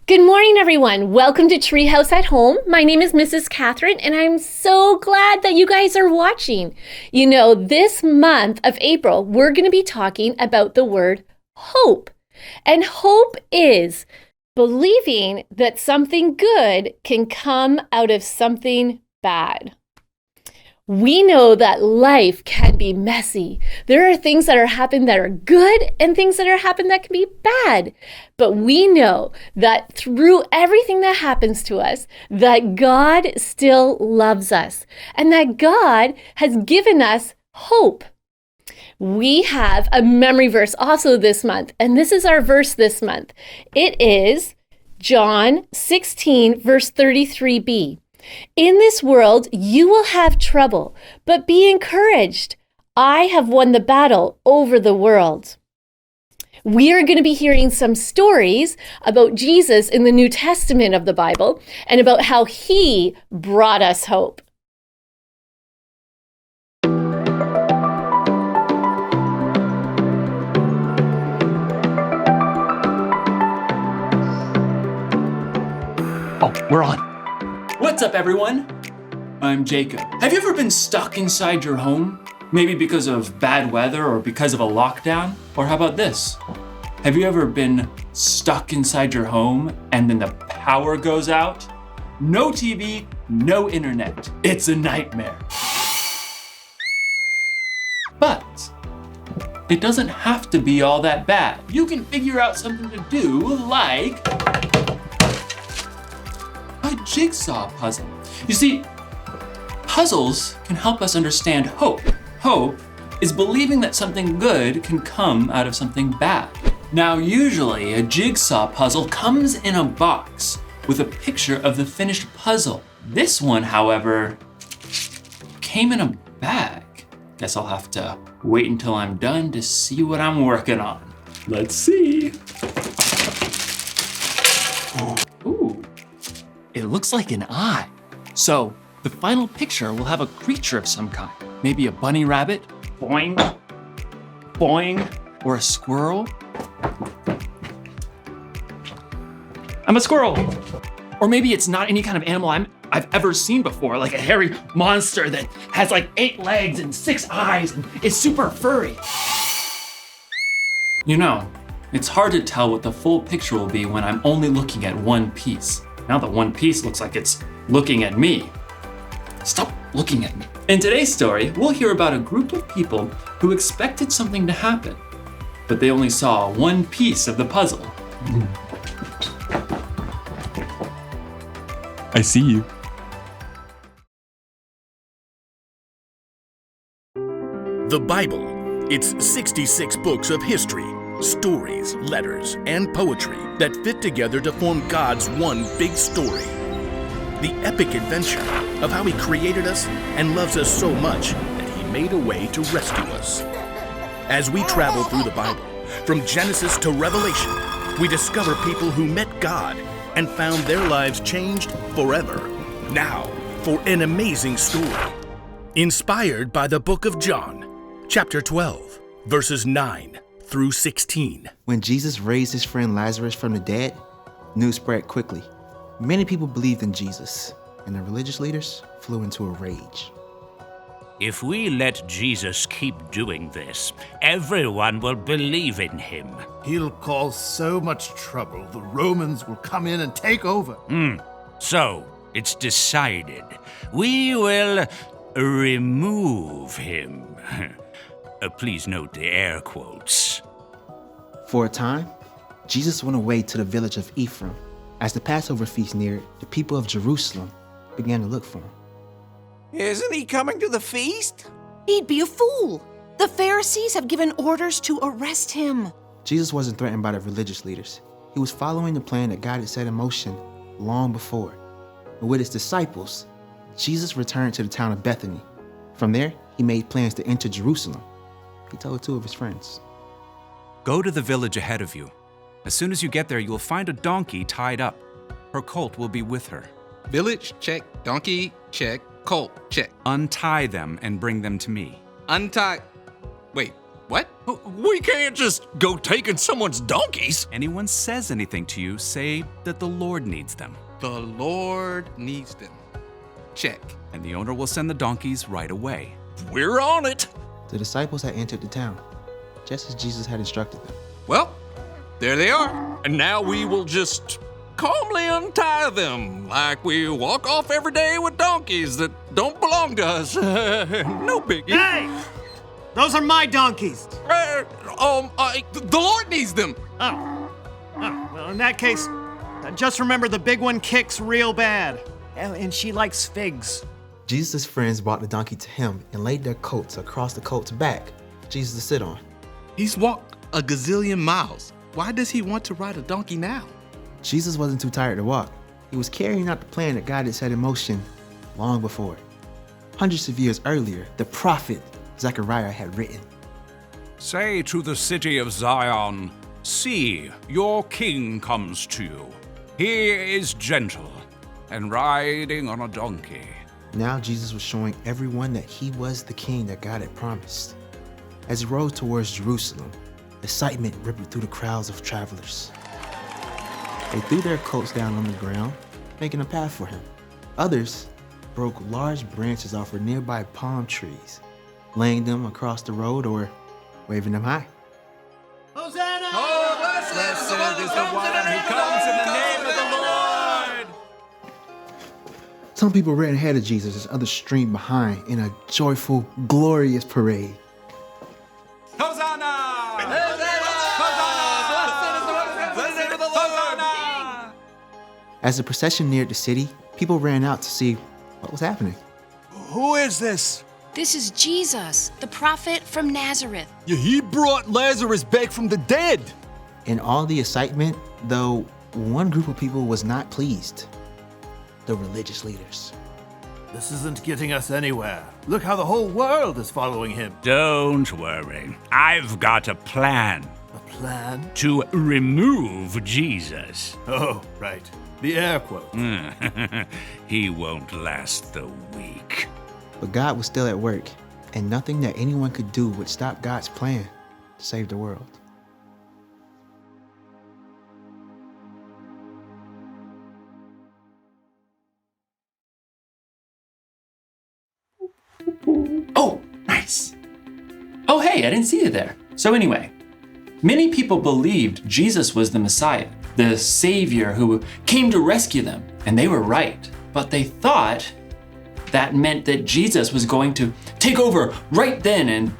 Good morning, everyone. Welcome to Treehouse at Home. My name is Mrs. Catherine, and I'm so glad that you guys are watching. You know, this month of April, we're going to be talking about the word hope. And hope is believing that something good can come out of something bad. We know that life can be messy. There are things that are happening that are good and things that are happening that can be bad. But we know that through everything that happens to us, that God still loves us and that God has given us hope. We have a memory verse also this month, and this is our verse this month. It is John 16, verse 33b. In this world, you will have trouble, but be encouraged. I have won the battle over the world. We are going to be hearing some stories about Jesus in the New Testament of the Bible and about how he brought us hope. Oh, we're on. What's up, everyone? I'm Jacob. Have you ever been stuck inside your home? Maybe because of bad weather or because of a lockdown? Or how about this? Have you ever been stuck inside your home and then the power goes out? No TV, no internet. It's a nightmare. But it doesn't have to be all that bad. You can figure out something to do like a jigsaw puzzle. You see, puzzles can help us understand hope. Hope is believing that something good can come out of something bad. Now, usually a jigsaw puzzle comes in a box with a picture of the finished puzzle. This one, however, came in a bag. Guess I'll have to wait until I'm done to see what I'm working on. Let's see. Ooh. It looks like an eye. So the final picture will have a creature of some kind. Maybe a bunny rabbit, boing, boing, or a squirrel. I'm a squirrel. Or maybe it's not any kind of animal I've ever seen before, like a hairy monster that has like 8 legs and 6 eyes and is super furry. You know, it's hard to tell what the full picture will be when I'm only looking at one piece. Now the one piece looks like it's looking at me. Stop looking at me. In today's story, we'll hear about a group of people who expected something to happen, but they only saw one piece of the puzzle. I see you. The Bible. It's 66 books of history, stories, letters, and poetry that fit together to form God's one big story. The epic adventure of how He created us and loves us so much that He made a way to rescue us. As we travel through the Bible, from Genesis to Revelation, we discover people who met God and found their lives changed forever. Now, for an amazing story. Inspired by the book of John, chapter 12, verses 9 through 16. When Jesus raised his friend Lazarus from the dead, news spread quickly. Many people believed in Jesus, and the religious leaders flew into a rage. If we let Jesus keep doing this, everyone will believe in him. He'll cause so much trouble, the Romans will come in and take over. So, it's decided. We will remove him. Please note the air quotes. For a time, Jesus went away to the village of Ephraim. As the Passover feast neared, the people of Jerusalem began to look for him. Isn't he coming to the feast? He'd be a fool. The Pharisees have given orders to arrest him. Jesus wasn't threatened by the religious leaders. He was following the plan that God had set in motion long before. And with his disciples, Jesus returned to the town of Bethany. From there, he made plans to enter Jerusalem. He told 2 of his friends. Go to the village ahead of you. As soon as you get there, you'll find a donkey tied up. Her colt will be with her. Village, check. Donkey, check. Colt, check. Untie them and bring them to me. Untie. Wait, What? We can't just go taking someone's donkeys. Anyone says anything to you, say that the Lord needs them. The Lord needs them. Check. And the owner will send the donkeys right away. We're on it. The disciples had entered the town, just as Jesus had instructed them. Well, there they are. And now we will just calmly untie them like we walk off every day with donkeys that don't belong to us. No biggie. Hey! Those are my donkeys. The Lord needs them. Oh, well, in that case, just remember the big one kicks real bad. And she likes figs. Jesus' friends brought the donkey to him and laid their coats across the coat's back for Jesus to sit on. He's walked a gazillion miles. Why does he want to ride a donkey now? Jesus wasn't too tired to walk. He was carrying out the plan that God had set in motion long before. Hundreds of years earlier, the prophet Zechariah had written, Say to the city of Zion, see, your king comes to you. He is gentle and riding on a donkey. Now Jesus was showing everyone that he was the king that God had promised. As he rode towards Jerusalem, excitement rippled through the crowds of travelers. They threw their coats down on the ground, making a path for him. Others broke large branches off of nearby palm trees, laying them across the road or waving them high. Hosanna! Oh, blessed is the one who comes in the name of the Lord! Some people ran ahead of Jesus as others streamed behind in a joyful, glorious parade. Hosanna! Hosanna! Blessed is the Lord! Hosanna! As the procession neared the city, people ran out to see what was happening. Who is this? This is Jesus, the prophet from Nazareth. Yeah, he brought Lazarus back from the dead. In all the excitement, though, one group of people was not pleased. The religious leaders. This isn't getting us anywhere. Look how the whole world is following him. Don't worry. I've got a plan A plan? to remove Jesus. Oh, right. The air quote. He won't last the week. But God was still at work, and nothing that anyone could do would stop God's plan to save the world. Oh, nice. Oh, hey, I didn't see you there. So anyway, many people believed Jesus was the Messiah, the Savior who came to rescue them, and they were right. But they thought that meant that Jesus was going to take over right then and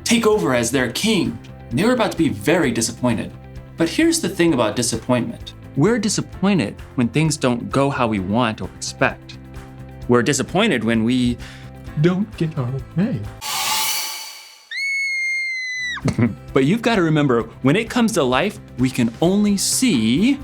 take over as their king. And they were about to be very disappointed. But here's the thing about disappointment. We're disappointed when things don't go how we want or expect. We're disappointed when we don't get our way. But you've got to remember, when it comes to life, we can only see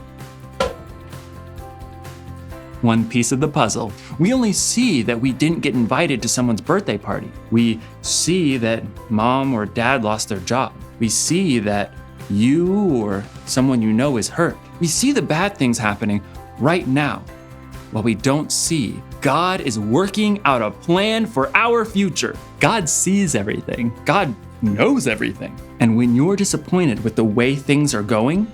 one piece of the puzzle. We only see that we didn't get invited to someone's birthday party. We see that mom or dad lost their job. We see that you or someone you know is hurt. We see the bad things happening right now. What we don't see, God is working out a plan for our future. God sees everything. God knows everything. And when you're disappointed with the way things are going,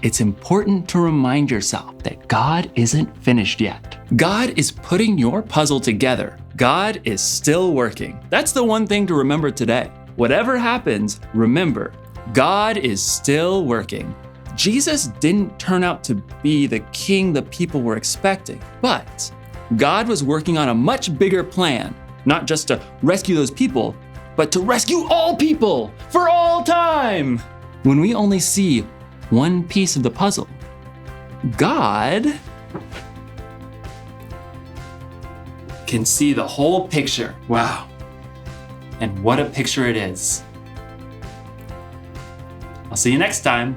it's important to remind yourself that God isn't finished yet. God is putting your puzzle together. God is still working. That's the one thing to remember today. Whatever happens, remember, God is still working. Jesus didn't turn out to be the king the people were expecting, but God was working on a much bigger plan, not just to rescue those people, but to rescue all people for all time. When we only see one piece of the puzzle, God can see the whole picture. Wow. And what a picture it is. I'll see you next time.